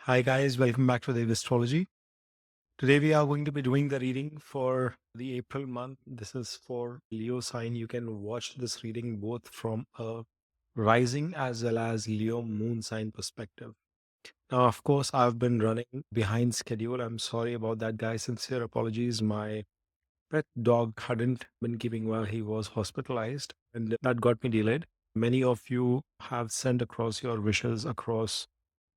Hi guys, welcome back to the Astrology. Today we are going to be doing the reading for the April month. This is for Leo sign. You can watch this reading both from a rising as well as Leo moon sign perspective. Now, of course, I've been running behind schedule. I'm sorry about that, guys. Sincere apologies. My pet dog hadn't been keeping well. He was hospitalized and that got me delayed. Many of you have sent across your wishes across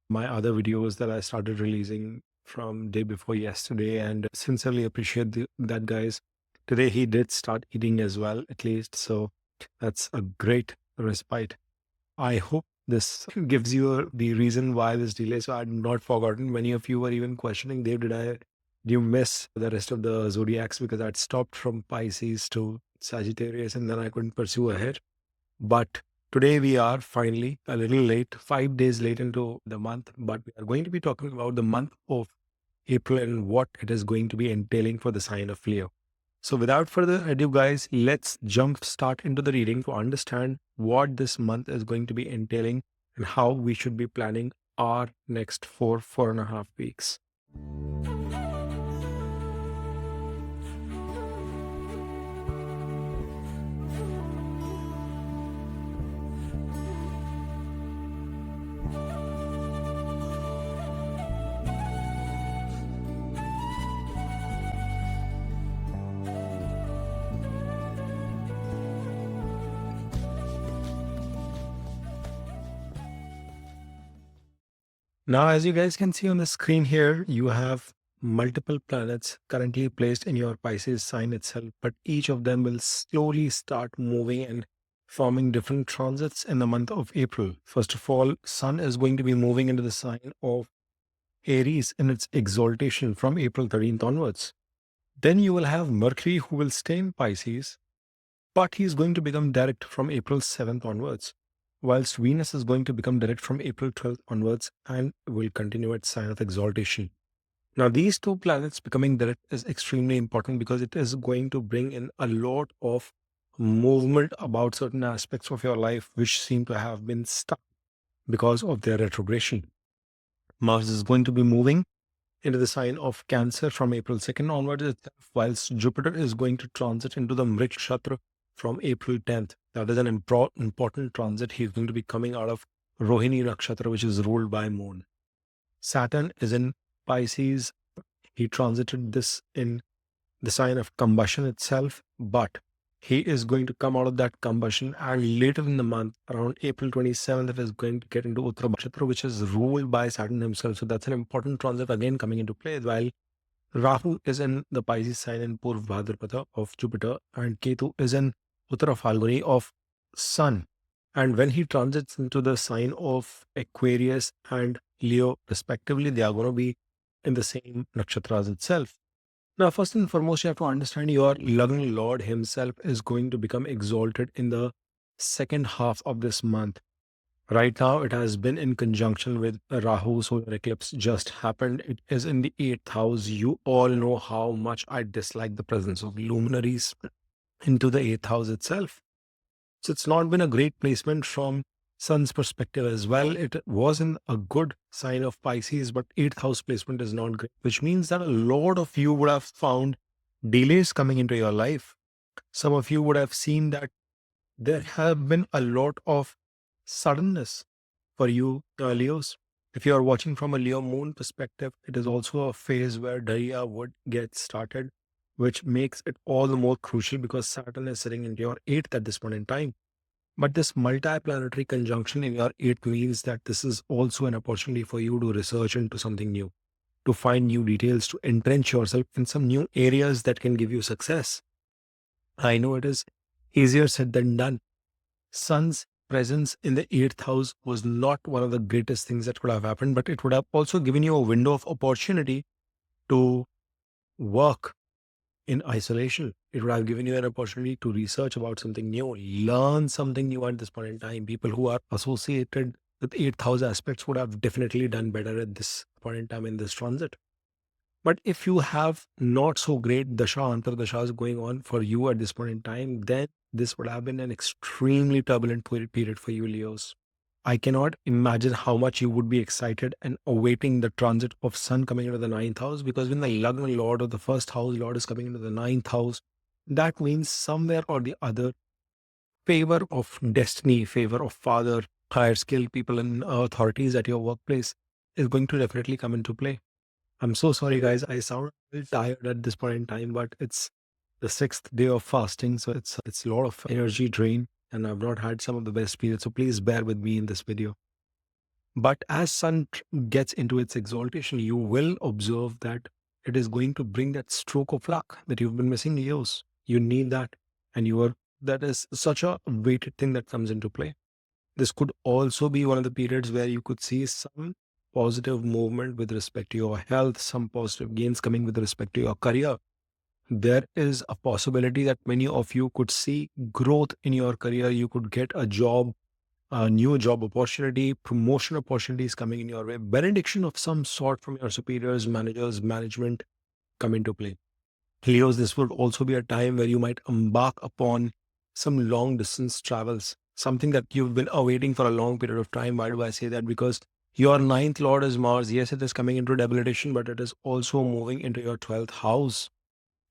my other videos that I started releasing from day before yesterday, and sincerely appreciate that, guys. Today he did start eating as well, at least, so that's a great respite. I hope this gives you the reason why this delay. So I'm not forgotten. Many of you were even questioning, Dave, did you miss the rest of the zodiacs? Because I'd stopped from Pisces to Sagittarius and then I couldn't pursue ahead. But today we are finally a little late, 5 days late into the month, but we are going to be talking about the month of April and what it is going to be entailing for the sign of Leo. So without further ado, guys, let's jump start into the reading to understand what this month is going to be entailing and how we should be planning our next 4.5 weeks. Now, as you guys can see on the screen here, you have multiple planets currently placed in your Pisces sign itself, but each of them will slowly start moving and forming different transits in the month of April. First of all, Sun is going to be moving into the sign of Aries in its exaltation from April 13th onwards. Then you will have Mercury, who will stay in Pisces, but he is going to become direct from April 7th onwards, whilst Venus is going to become direct from April 12th onwards and will continue its sign of exaltation. Now, these two planets becoming direct is extremely important because it is going to bring in a lot of movement about certain aspects of your life which seem to have been stuck because of their retrogression. Mars is going to be moving into the sign of Cancer from April 2nd onwards itself, whilst Jupiter is going to transit into the Mrit Nakshatra from April 10th. That is an important transit. He's going to be coming out of Rohini Nakshatra, which is ruled by Moon. Saturn is in Pisces. He transited this in the sign of combustion itself, but he is going to come out of that combustion, and later in the month, around April 27th, it is going to get into Uttara Nakshatra, which is ruled by Saturn himself. So that's an important transit again coming into play, while Rahu is in the Pisces sign in Purv Bhadrapada of Jupiter, and Ketu is in Uttara Phalguni of Sun. And when he transits into the sign of Aquarius and Leo, respectively, they are going to be in the same nakshatras itself. Now, first and foremost, you have to understand your Lagna Lord himself is going to become exalted in the second half of this month. Right now, it has been in conjunction with Rahu solar eclipse just happened. It is in the 8th house. You all know how much I dislike the presence of luminaries into the 8th house itself. So it's not been a great placement from Sun's perspective as well. It was in a good sign of Pisces, but 8th house placement is not great, which means that a lot of you would have found delays coming into your life. Some of you would have seen that there have been a lot of suddenness for you, Leos. If you are watching from a Leo moon perspective, it is also a phase where Daya would get started, which makes it all the more crucial because Saturn is sitting in your 8th at this point in time. But this multi-planetary conjunction in your 8th means that this is also an opportunity for you to research into something new, to find new details, to entrench yourself in some new areas that can give you success. I know it is easier said than done. Sun's presence in the 8th house was not one of the greatest things that could have happened, but it would have also given you a window of opportunity to work in isolation. It would have given you an opportunity to research about something new, learn something new at this point in time. People who are associated with 8th house aspects would have definitely done better at this point in time in this transit. But if you have not so great dasha, antardashas going on for you at this point in time, then this would have been an extremely turbulent period for you, Leos. I cannot imagine how much you would be excited and awaiting the transit of Sun coming into the ninth house, because when the Lagna Lord or the first house Lord is coming into the ninth house, that means somewhere or the other, favor of destiny, favor of father, higher skilled people and authorities at your workplace is going to definitely come into play. I'm so sorry, guys. I sound a little tired at this point in time, but it's the sixth day of fasting, so it's a lot of energy drain, and I've not had some of the best periods. So please bear with me in this video. But as gets into its exaltation, you will observe that it is going to bring that stroke of luck that you've been missing years. You need that, and that is such a weighted thing that comes into play. This could also be one of the periods where you could see some positive movement with respect to your health, some positive gains coming with respect to your career. There is a possibility that many of you could see growth in your career. You could get a job, a new job opportunity, promotion opportunities coming in your way, benediction of some sort from your superiors, managers, management come into play. Leos, this would also be a time where you might embark upon some long distance travels, something that you've been awaiting for a long period of time. Why do I say that? Because your ninth lord is Mars. Yes, it is coming into debilitation, but it is also moving into your 12th house.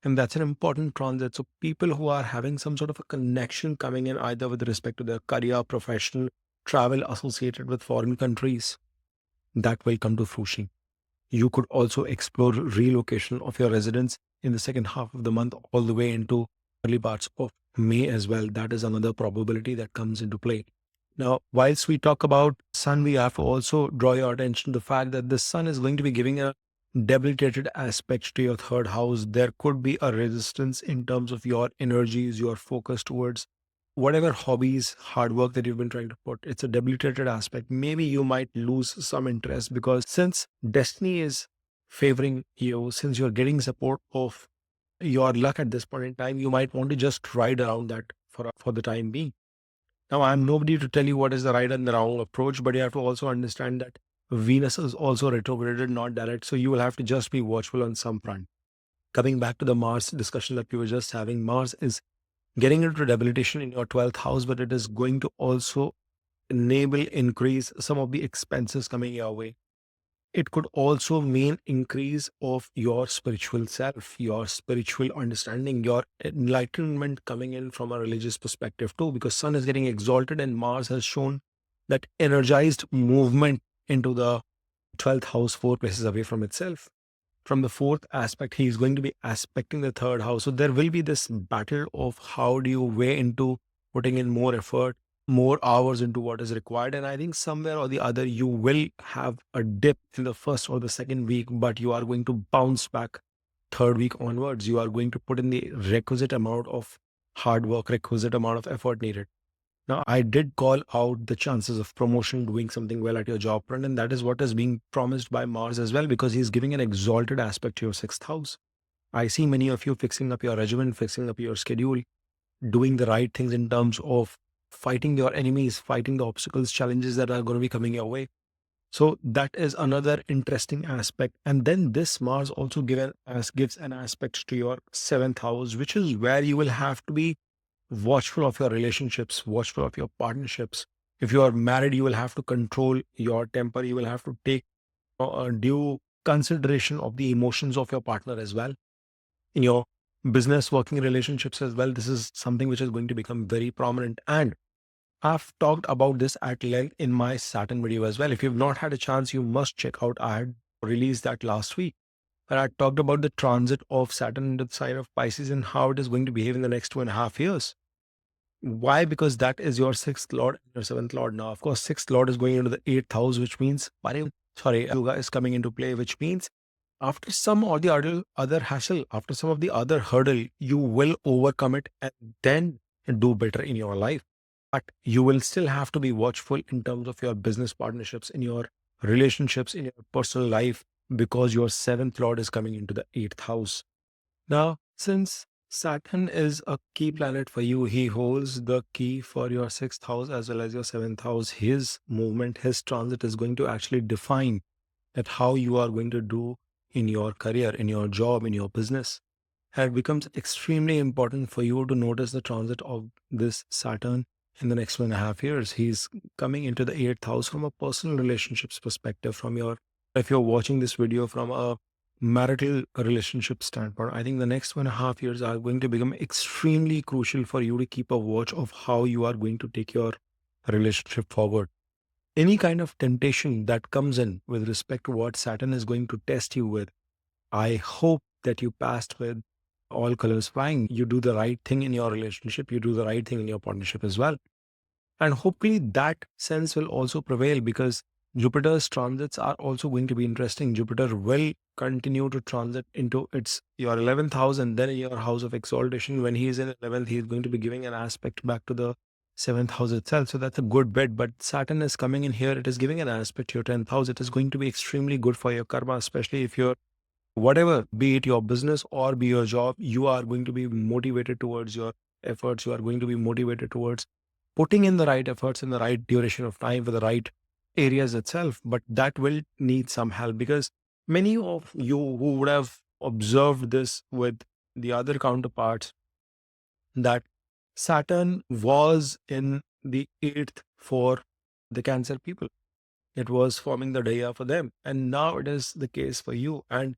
And that's an important transit. So people who are having some sort of a connection coming in, either with respect to their career, professional, travel associated with foreign countries, that will come to fruition. You could also explore relocation of your residence in the second half of the month, all the way into early parts of May as well. That is another probability that comes into play. Now, whilst we talk about Sun, we have to also draw your attention to the fact that the Sun is going to be giving a debilitated aspect to your third house. There could be a resistance in terms of your energies, your focus towards whatever hobbies, hard work that you've been trying to put. It's a debilitated aspect. Maybe you might lose some interest, because since destiny is favoring you, since you're getting support of your luck at this point in time, you might want to just ride around that for the time being. Now, I'm nobody to tell you what is the right and the wrong approach, but you have to also understand that Venus is also retrograded, not direct. So you will have to just be watchful on some front. Coming back to the Mars discussion that we were just having, Mars is getting into debilitation in your 12th house, but it is going to also increase some of the expenses coming your way. It could also mean increase of your spiritual self, your spiritual understanding, your enlightenment coming in from a religious perspective too, because Sun is getting exalted and Mars has shown that energized movement into the 12th house, 4 places away from itself. From the fourth aspect, he is going to be aspecting the third house. So there will be this battle of how do you weigh into putting in more effort, more hours into what is required. And I think somewhere or the other, you will have a dip in the first or the second week, but you are going to bounce back third week onwards. You are going to put in the requisite amount of hard work, requisite amount of effort needed. Now, I did call out the chances of promotion, doing something well at your job front, and that is what is being promised by Mars as well, because he's giving an exalted aspect to your sixth house. I see many of you fixing up your regimen, fixing up your schedule, doing the right things in terms of fighting your enemies, fighting the obstacles, challenges that are going to be coming your way. So that is another interesting aspect. And then this Mars also gives an aspect to your seventh house, which is where you will have to be watchful of your relationships, watchful of your partnerships. If you are married, you will have to control your temper. You will have to take due consideration of the emotions of your partner as well. In your business, working relationships as well, this is something which is going to become very prominent. And I've talked about this at length in my Saturn video as well. If you've not had a chance, you must check out. I had released that last week. And I talked about the transit of Saturn into the sign of Pisces and how it is going to behave in the next 2.5 years. Why? Because that is your sixth lord and your seventh lord. Now, of course, sixth lord is going into the eighth house, which means yoga is coming into play, which means after some or the other hassle, after some of the other hurdle, you will overcome it and then do better in your life. But you will still have to be watchful in terms of your business partnerships, in your relationships, in your personal life, because your seventh lord is coming into the eighth house. Now, since Saturn is a key planet for you, he holds the key for your sixth house as well as your seventh house. His movement, his transit is going to actually define that how you are going to do in your career, in your job, in your business. And it becomes extremely important for you to notice the transit of this Saturn in the next 1.5 years. He's coming into the eighth house from a personal relationships perspective. If you're watching this video from a marital relationship standpoint, I think the next 1.5 years are going to become extremely crucial for you to keep a watch of how you are going to take your relationship forward. Any kind of temptation that comes in with respect to what Saturn is going to test you with, I hope that you passed with all colors flying. You do the right thing in your relationship, you do the right thing in your partnership as well. And hopefully that sense will also prevail, because Jupiter's transits are also going to be interesting. Jupiter will continue to transit into your 11th house and then in your house of exaltation. When he is in 11th, he is going to be giving an aspect back to the 7th house itself. So that's a good bit. But Saturn is coming in here. It is giving an aspect to your 10th house. It is going to be extremely good for your karma, especially if you're whatever, be it your business or be your job, you are going to be motivated towards your efforts. You are going to be motivated towards putting in the right efforts in the right duration of time for the right areas itself. But that will need some help, because many of you who would have observed this with the other counterparts, that Saturn was in the eighth for the Cancer people. It was forming the daya for them. And now it is the case for you. And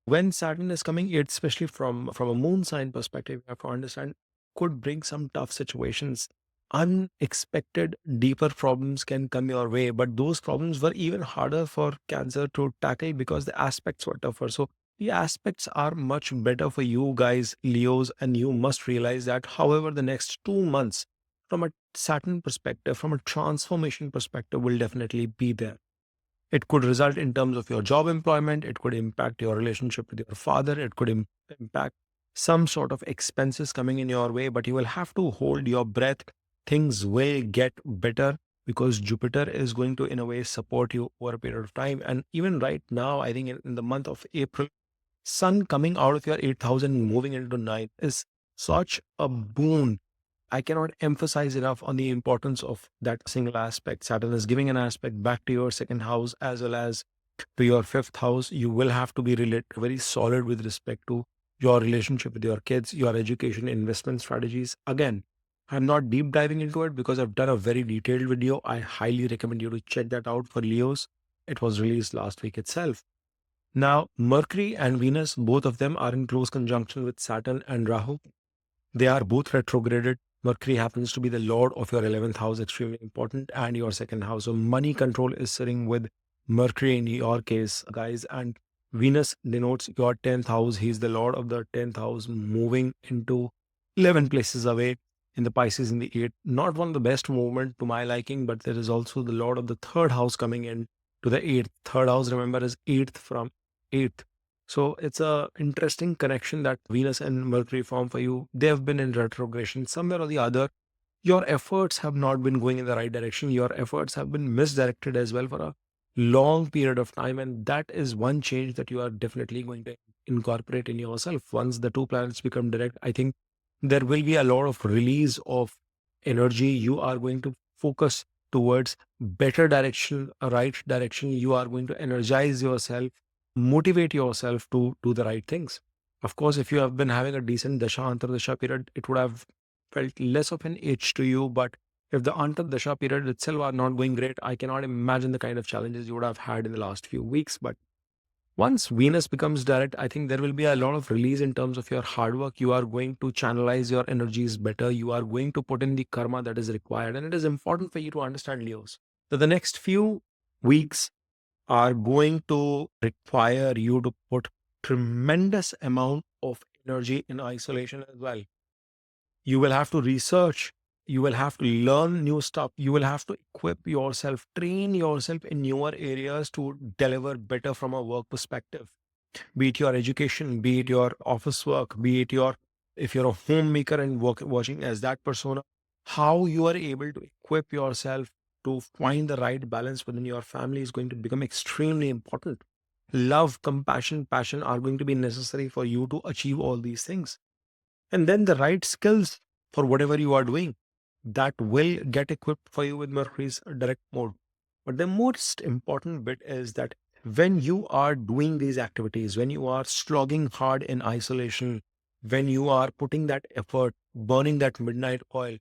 when Saturn is coming, it, especially from a moon sign perspective, you have to understand, could bring some tough situations. Unexpected, deeper problems can come your way, but those problems were even harder for Cancer to tackle because the aspects were tougher. So the aspects are much better for you guys, Leos, and you must realize that. However, the next 2 months, from a Saturn perspective, from a transformation perspective, will definitely be there. It could result in terms of your job employment. It could impact your relationship with your father. It could impact some sort of expenses coming in your way, but you will have to hold your breath. Things will get better because Jupiter is going to, in a way, support you over a period of time. And even right now, I think in the month of April, Sun coming out of your 8,000, moving into 9 is such a boon. I cannot emphasize enough on the importance of that single aspect. Saturn is giving an aspect back to your second house as well as to your fifth house. You will have to be very solid with respect to your relationship with your kids, your education, investment strategies. Again, I'm not deep diving into it because I've done a very detailed video. I highly recommend you to check that out for Leos. It was released last week itself. Now, Mercury and Venus, both of them are in close conjunction with Saturn and Rahu. They are both retrograded. Mercury happens to be the lord of your 11th house, extremely important, and your second house. So money control is sitting with Mercury in your case, guys. And Venus denotes your 10th house. He's the lord of the 10th house, moving into 11 places away in the Pisces in the 8th. Not one of the best movement to my liking, but there is also the lord of the third house coming in to the 8th. Third house, remember, is 8th from 8th. So it's a interesting connection that Venus and Mercury form for you. They have been in retrogression somewhere or the other. Your efforts have not been going in the right direction. Your efforts have been misdirected as well for a long period of time. And that is one change that you are definitely going to incorporate in yourself. Once the two planets become direct, I think there will be a lot of release of energy. You are going to focus towards better direction, a right direction. You are going to energize yourself, motivate yourself to do the right things. Of course, if you have been having a decent Dasha Antardasha period, it would have felt less of an itch to you. But if the Antardasha period itself are not going great, I cannot imagine the kind of challenges you would have had in the last few weeks. But once Venus becomes direct, I think there will be a lot of release in terms of your hard work. You are going to channelize your energies better. You are going to put in the karma that is required. And it is important for you to understand, Leos, that the next few weeks are going to require you to put tremendous amount of energy in isolation as well. You will have to research, you will have to learn new stuff, you will have to equip yourself, train yourself in newer areas to deliver better from a work perspective, be it your education, be it your office work, be it your, if you're a homemaker and watching as that persona, how you are able to equip yourself to find the right balance within your family is going to become extremely important. Love, compassion, passion are going to be necessary for you to achieve all these things. And then the right skills for whatever you are doing, that will get equipped for you with Mercury's direct mode. But the most important bit is that when you are doing these activities, when you are slogging hard in isolation, when you are putting that effort, burning that midnight oil,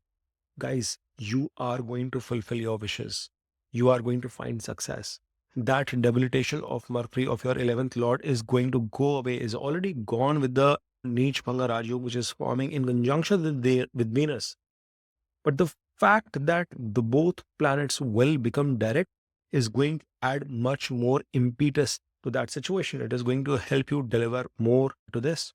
guys, you are going to fulfill your wishes. You are going to find success. That debilitation of Mercury, of your 11th lord, is going to go away, is already gone with the Neech Bhanga Rajyog, which is forming in conjunction with Venus. But the fact that the both planets will become direct is going to add much more impetus to that situation. It is going to help you deliver more to this.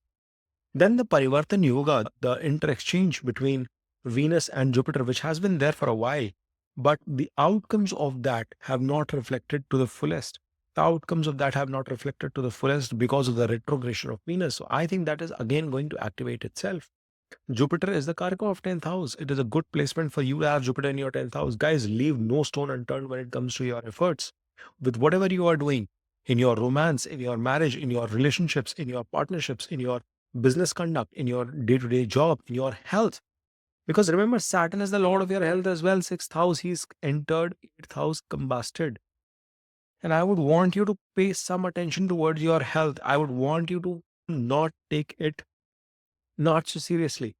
Then the Parivartan Yoga, the inter-exchange between Venus and Jupiter, which has been there for a while, but the outcomes of that have not reflected to the fullest. The outcomes of that have not reflected to the fullest because of the retrogression of Venus. So I think that is again going to activate itself. Jupiter is the Karaka of 10th house. It is a good placement for you to have Jupiter in your 10th house. Guys, leave no stone unturned when it comes to your efforts. With whatever you are doing in your romance, in your marriage, in your relationships, in your partnerships, in your business conduct, in your day to day job, in your health. Because remember, Saturn is the lord of your health as well. 6th house, he's entered 8th house combusted. And I would want you to pay some attention towards your health. I would want you to not take it not so seriously.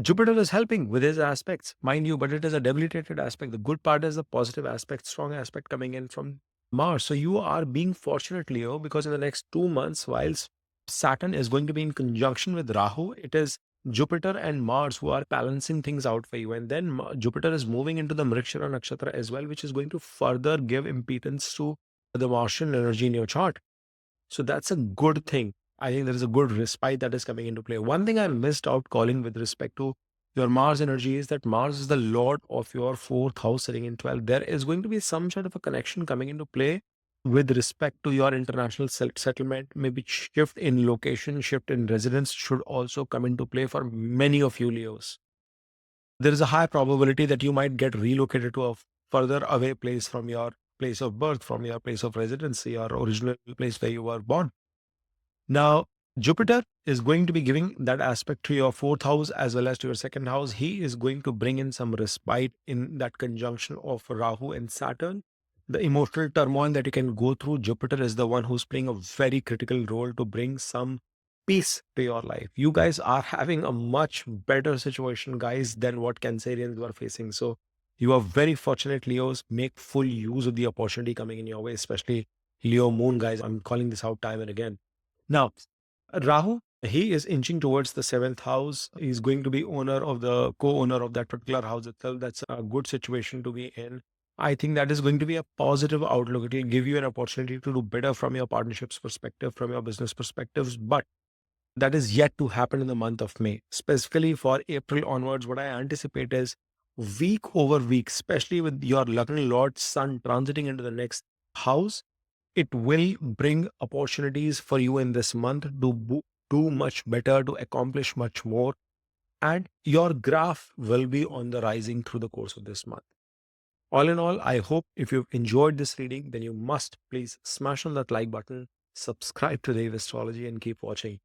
Jupiter is helping with his aspects, mind you, but it is a debilitated aspect. The good part is the positive aspect, strong aspect coming in from Mars. So you are being fortunate, Leo, because in the next 2 months, whilst Saturn is going to be in conjunction with Rahu, it is Jupiter and Mars who are balancing things out for you. And then Jupiter is moving into the Mrikshira Nakshatra as well, which is going to further give impedance to the Martian energy in your chart. So that's a good thing. I think there is a good respite that is coming into play. One thing I missed out calling with respect to your Mars energy is that Mars is the lord of your 4th house sitting in 12th. There is going to be some sort of a connection coming into play with respect to your international settlement. Maybe shift in location, shift in residence should also come into play for many of you Leos. There is a high probability that you might get relocated to a further away place from your place of birth, from your place of residency, your original place where you were born. Now, Jupiter is going to be giving that aspect to your 4th house as well as to your 2nd house. He is going to bring in some respite in that conjunction of Rahu and Saturn. The emotional turmoil that you can go through, Jupiter is the one who's playing a very critical role to bring some peace to your life. You guys are having a much better situation, guys, than what Cancerians were facing. So you are very fortunate, Leos. Make full use of the opportunity coming in your way, especially Leo Moon, guys. I'm calling this out time and again. Now, Rahu, he is inching towards the 7th house. He's going to be owner of the co-owner of that particular house itself. That's a good situation to be in. I think that is going to be a positive outlook. It will give you an opportunity to do better from your partnerships perspective, from your business perspectives. But that is yet to happen in the month of May. Specifically for April onwards, what I anticipate is week over week, especially with your lucky Lord Sun transiting into the next house, it will bring opportunities for you in this month to do much better, to accomplish much more. And your graph will be on the rising through the course of this month. All in all, I hope if you've enjoyed this reading, then you must please smash on that like button, subscribe to Dave Astrology, and keep watching.